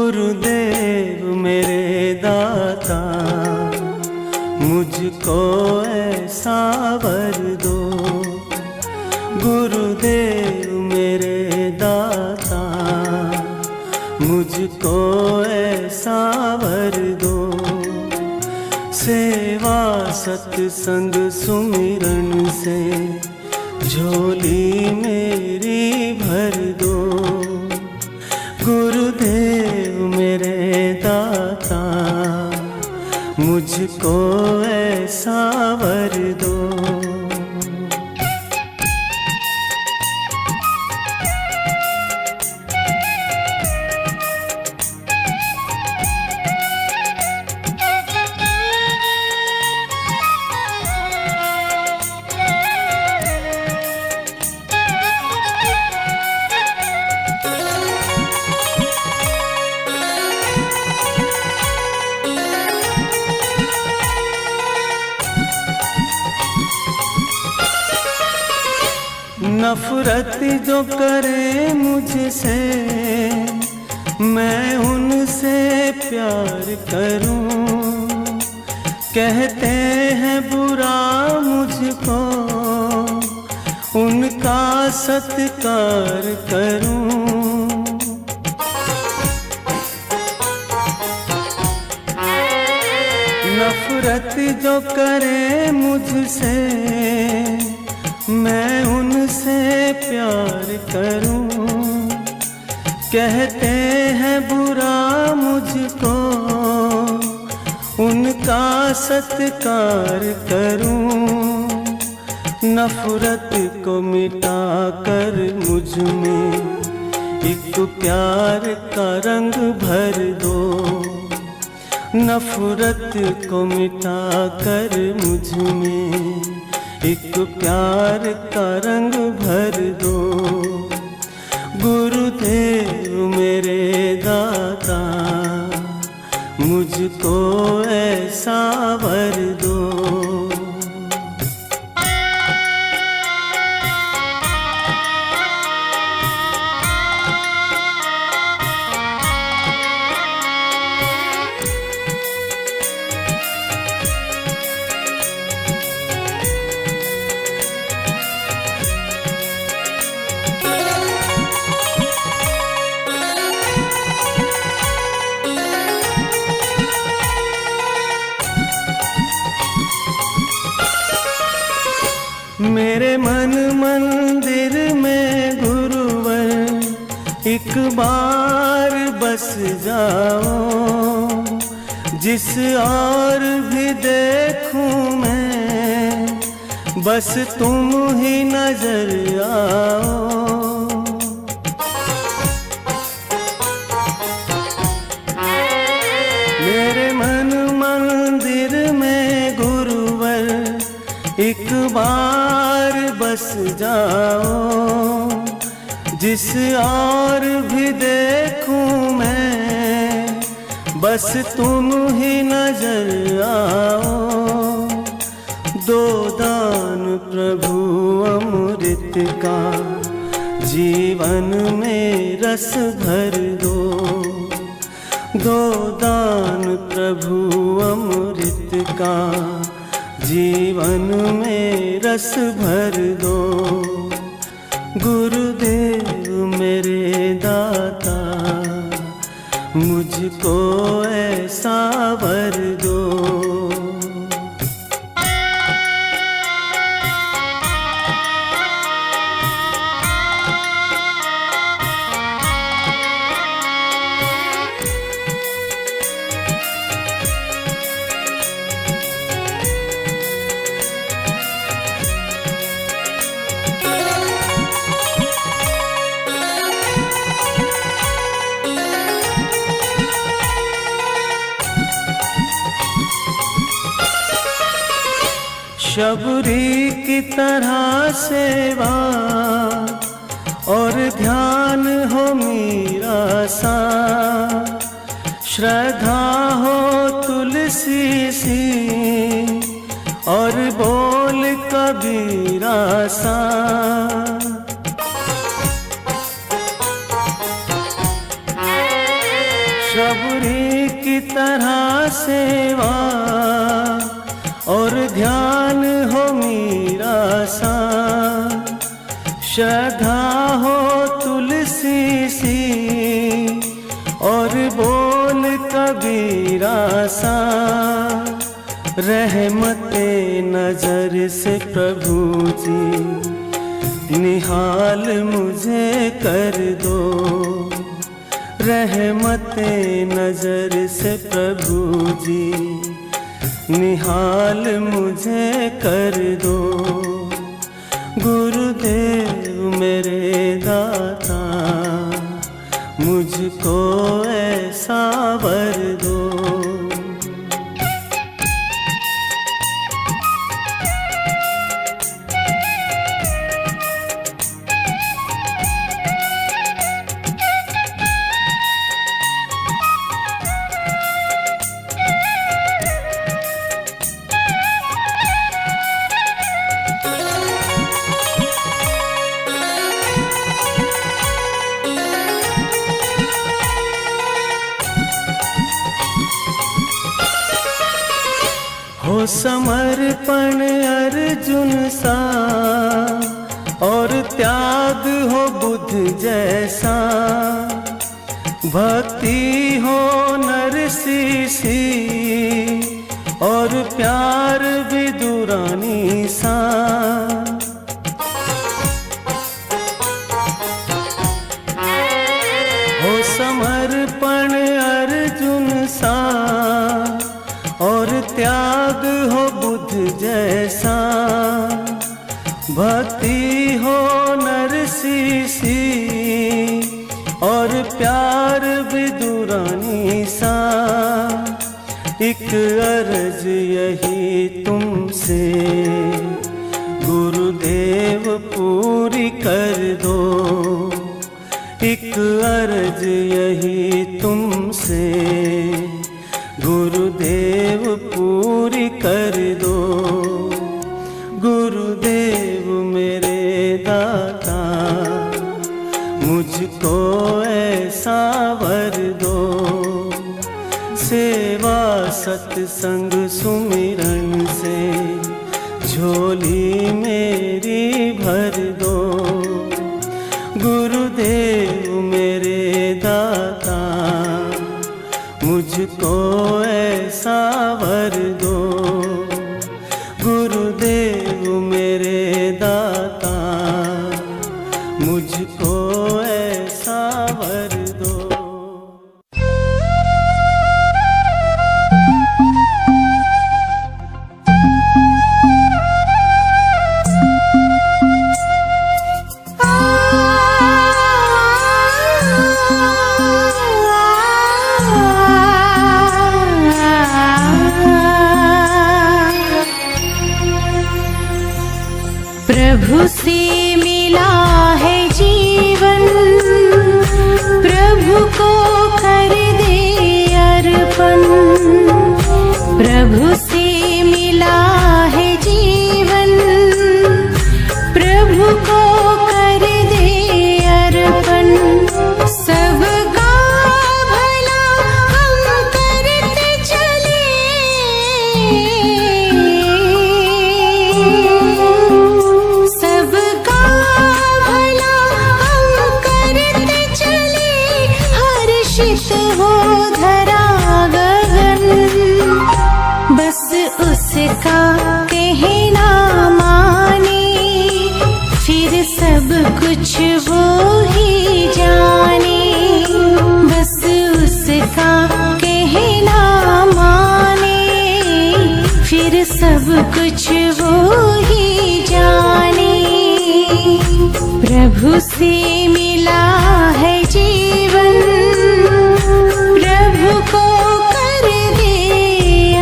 गुरुदेव मेरे दाता, मुझको ऐसा वर दो। गुरुदेव मेरे दाता, मुझको ऐसा वर दो। सेवा सत्संग सुमिरन से झोली मेरी भर दो। गुरुदेव मेरे दाता, मुझको ऐसा वर दो। नफरत जो करे मुझसे, मैं उनसे प्यार करूं। कहते हैं बुरा मुझको, उनका सत्कार करूं। नफरत जो करे मुझसे, मैं उनसे प्यार करूं। कहते हैं बुरा मुझको, उनका सत्कार करूं। नफरत को मिटा कर मुझ में एक प्यार का रंग भर दो। नफरत को मिटा कर मुझ में एक प्यार का रंग भर दो। गुरुदेव मेरे दाता, मुझको ऐसा वर दो। मेरे मन मंदिर में गुरुवर एक बार बस जाओ। जिस और भी देखूं मैं, बस तुम ही नजर आओ। मेरे मन मंदिर में गुरुवर एक बार बस जाओ। जिस और भी देखूं मैं, बस तुम ही नजर आओ। दो दान प्रभु अमृत का, जीवन में रस भर दो। दो दान प्रभु अमृत का, जीवन में रस भर दो। गुरुदेव मेरे दाता, मुझको ऐसा वर दो। शबरी की तरह सेवा और ध्यान हो मीरा सा। श्रद्धा हो तुलसी सी और बोल कबीरा सा। शबरी की तरह सेवा और ध्यान हो मीरा सा, श्रद्धा हो तुलसी सी और बोल कबीरा सा। रहमते नजर से प्रभु जी निहाल मुझे कर दो, रहमते नजर से प्रभु जी निहाल मुझे कर दो। गुरुदेव मेरे दाता मुझको ऐसा वर दो। हो समर्पण अर्जुन सा और त्याग हो बुद्ध जैसा, भक्ति हो नरसी सी और प्यार विदुरानी सा। हो समर्पण अर्जुन सा और त्याग हो बुद्ध जैसा, भक्ति हो नरसी सी और प्यार विदुरानी सा। एक अर्ज यही तुमसे गुरुदेव पूरी कर दो, एक अर्ज यही तुमसे गुरुदेव पूरी कर दो। गुरुदेव मेरे दाता मुझको ऐसा वर दो, सेवा सत्संग सुमिरन से झोली मेरी भर दो। गुरुदेव मेरे दाता मुझको ऐसा वर दो। गुरुदेव मेरे दाता मुझको ऐसा वर दो। प्रभु से मिला है जीवन, प्रभु को कर दे अर्पण। प्रभु से मिला है जीवन, प्रभु को कर दे अर्पण। सबका भला हम करते चले, सबका भला हम करते चले। हर्षित हो धरा गगन, बस उसका कहना माने, फिर सब कुछ वो ही जाने। बस उसका कहना माने, फिर सब कुछ वो ही जाने। प्रभु से मिला है जीवन, प्रभु को कर दे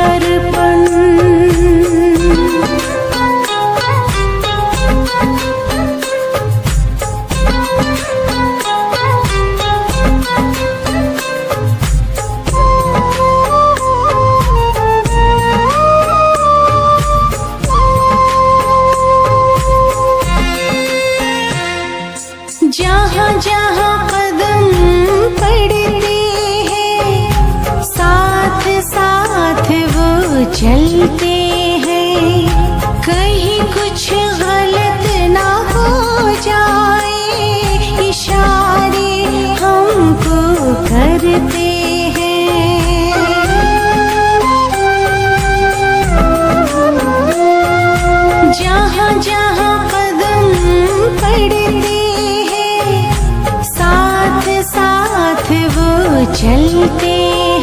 अर्पण। जहाँ जहाँ करते हैं। जहाँ जहाँ कदम पड़ते हैं साथ साथ वो चलते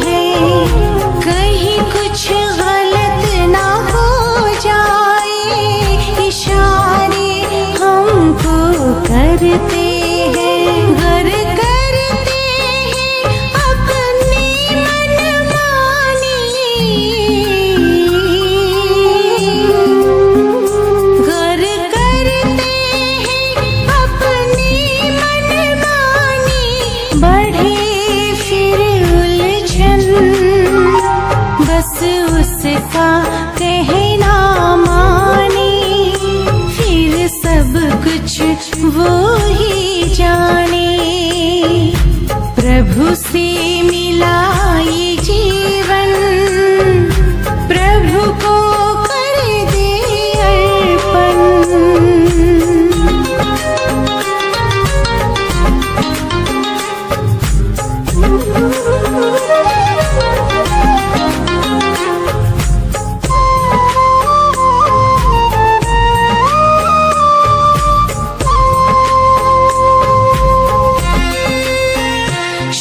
हैं। कहीं कुछ गलत ना हो जाए इशारे हमको करते हैं। घर करते हैं अपनी मनमानी, घर करते हैं अपनी मनमानी। बढ़े फिर उलझन बस उसका कहना माने। फिर सब कुछ वो ही जाने। प्रभु से मिला ये जीवन प्रभु को कर दे अर्पण।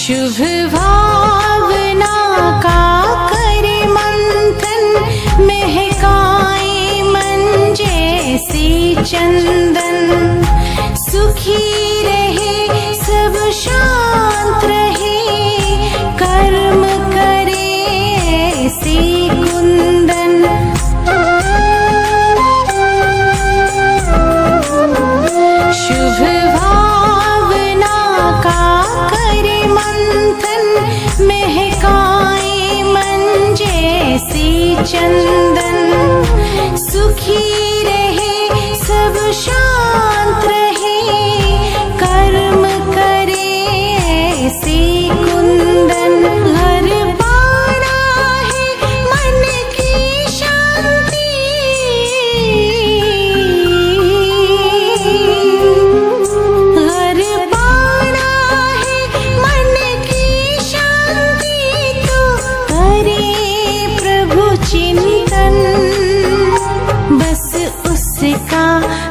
शुभ भावना का कर मंथन महकाए मन जैसे चंदन। सुखी रहे सब शांत रहे कर्म करे ऐसे कुंदन। शुभ भावना का कर मंथन महकाए मन जैसे चंदन। सुखी रहे सब शांत रहे कर्म करे ऐसे कुंदन। हर पाना है मन की शांति, हर पाना है मन की शांति। तो करे प्रभु चिंतन बस उसका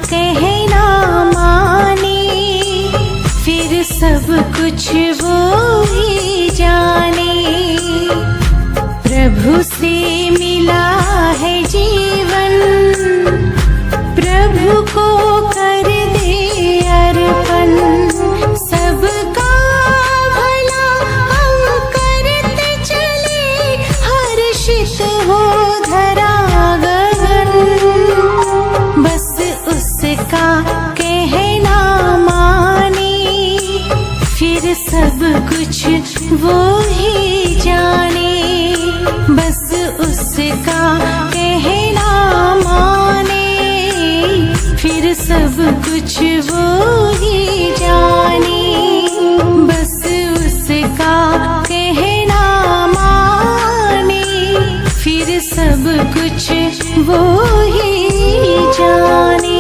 कहना माने। फिर सब कुछ वो ही जाने। प्रभु से मिला है जीवन प्रभु को कर दे अर्पण। सबका भला हम करते चले हर्षित हो धरा गगन। बस उसका कहना माने। फिर सब कुछ वो ही जाने। बस उसका कहना माने। फिर सब कुछ वो ही जाने। बस उसका कहना माने। फिर सब कुछ वो ही जाने।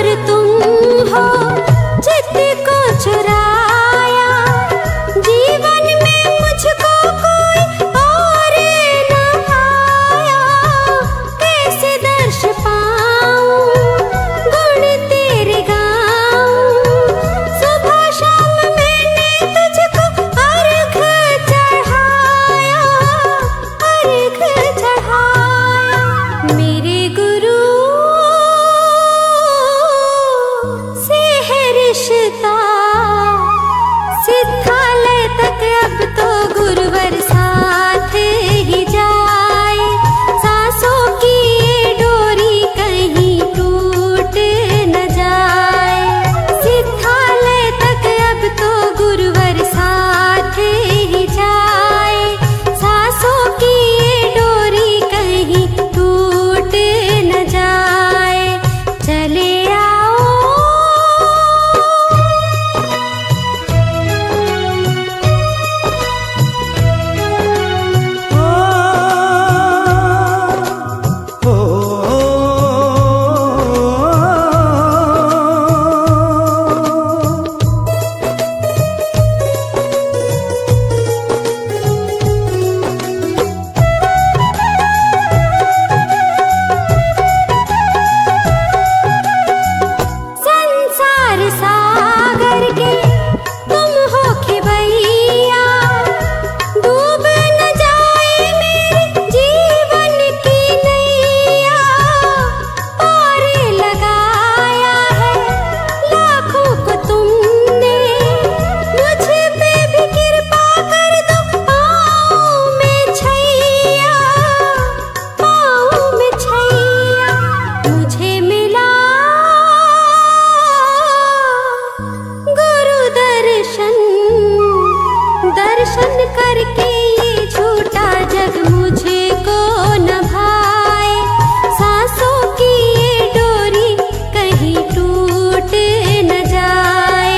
और तुम हो चित्त को चुराया, जीवन में मुझको कोई और न आया। कैसे दर्श पाऊं गुण तेरे गाऊं, सुबह शाम मैंने तुझको अर्घ चढ़ाया, अर्घ चढ़ाया। मेरे गुरु से है रिश्ता, सिद्धालय तक अब तो गुरुवर साथ ही जाए। सांसों की ये डोरी कहीं टूट न जाए, सिद्धालय तक अब तो गुरुवर साथ ही जाए। सांसों की ये डोरी कहीं टूट न जाए, चले आओ। संसार सागर के तुम हो खेवैया, डूब न जाए मेरे जीवन की नैया। पार लगाया है लाखों को तुमने, मुझ पे भी कृपा कर दो। पाँव में छैया, पाँव में छैया। मुझे मिला गुरु दर्शन, दर्शन करके ये झूठा जग मुझे को न भाए। सांसों की ये डोरी कहीं टूट न जाए,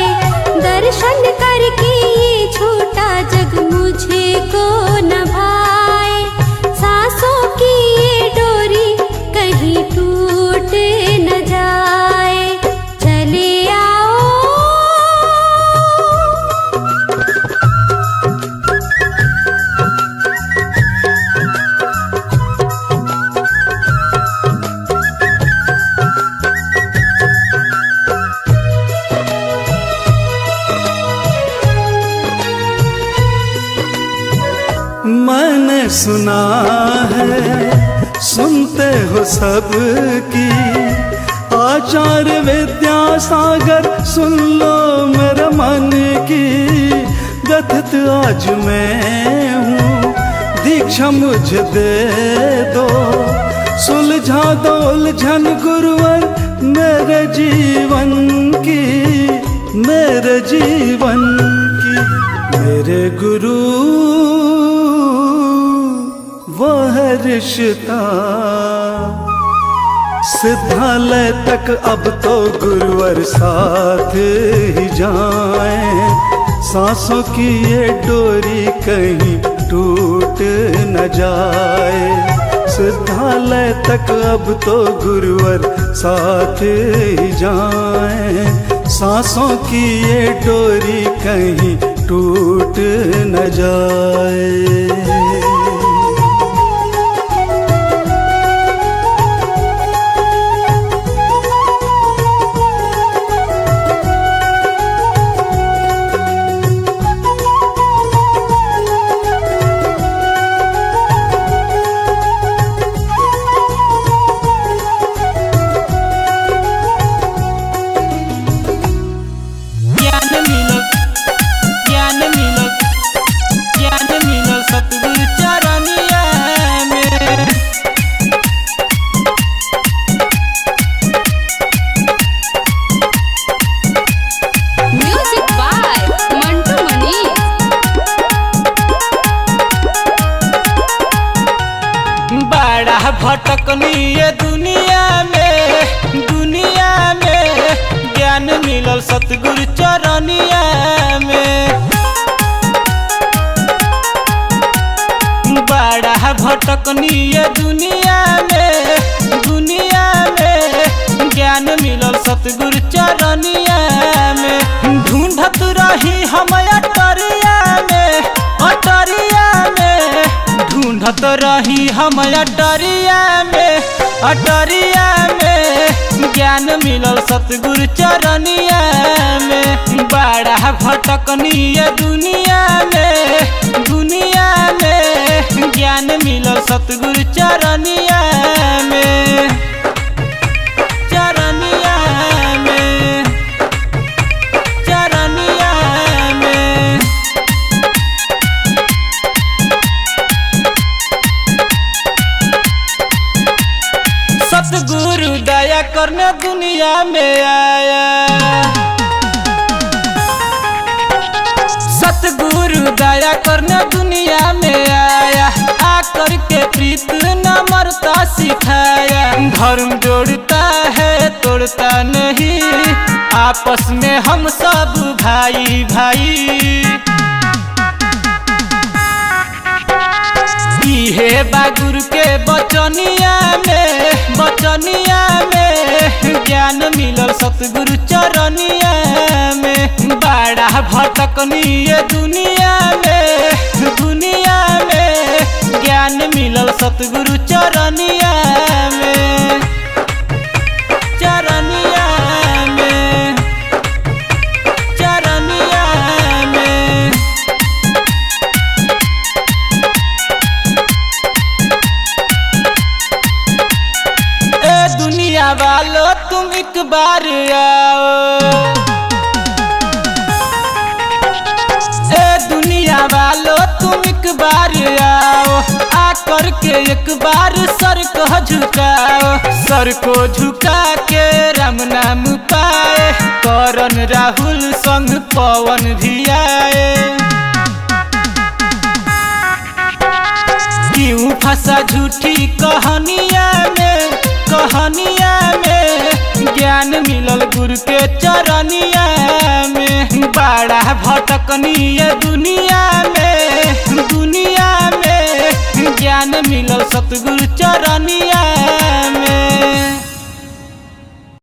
दर्शन करके ये झूठा जग मुझे को न भाए। सांसों की ये डोरी कहीं टूट न जाए, चले आओ। मैंने सुना है सुनते हो सबकी, आचार्य विद्यासागर सुन लो मेरे मन की। गठित आज मैं हूँ दीक्षा मुझे दे दो, सुलझा दो उलझन गुरुवर मेरे जीवन की, मेरे जीवन की। मेरे गुरु वह रिश्ता, सिद्धालय तक अब तो गुरुवर साथ ही जाए। सांसों की ये डोरी कहीं टूट न जाए, सिद्धालय तक अब तो गुरुवर साथ ही जाए। सांसों की ये डोरी कहीं टूट न जाए। भटकनी ये दुनिया में ज्ञान मिलल सतगुरु चरनिया में। बड़ा भटकनी ये दुनिया में ज्ञान मिलल सतगुरु चरनिया में। ढूंढत रही हम अटरिया में, अटरिया में, ढूंढत रही हम अटरिया में, अटरिया में। ज्ञान मिलल सतगुरु चरनिया में। बड़ा भटकनीय दुनिया में, दुनिया में। ज्ञान मिलल सतगुरु चरनिया में, चरनिया में, चरनिया में। सतगुरु दया करने दुनिया में आया, सतगुरु दया करने दुनिया में आया। आकर के प्रीत नम्रता सिखाया। धर्म जोड़ता है तोड़ता नहीं, आपस में हम सब भाई भाई। इहे बागुरु के बचनिया में, बचनिया में। ज्ञान मिलल सतगुरु चरनिया में। बड़ा भटकनीय दुनिया में, दुनिया में। ज्ञान मिलल सतगुरु चरनिया में, चरनिया में, चरनिया में। दुनिया वालों तुम एक बार आओ, ए दुनिया वालों तुम एक बार आओ। आकर के एक बार सर को झुकाओ, सर को झुका के राम नाम पाए। करण राहुल संग पवन भी आए। क्यों फंसा झूठी कहानिया में, कहानिया में। ज्ञान मिलल गुरु के चरनिया में। बड़ा भटकनीय दुनिया में, दुनिया में। ज्ञान मिलल सतगुरु चरनिया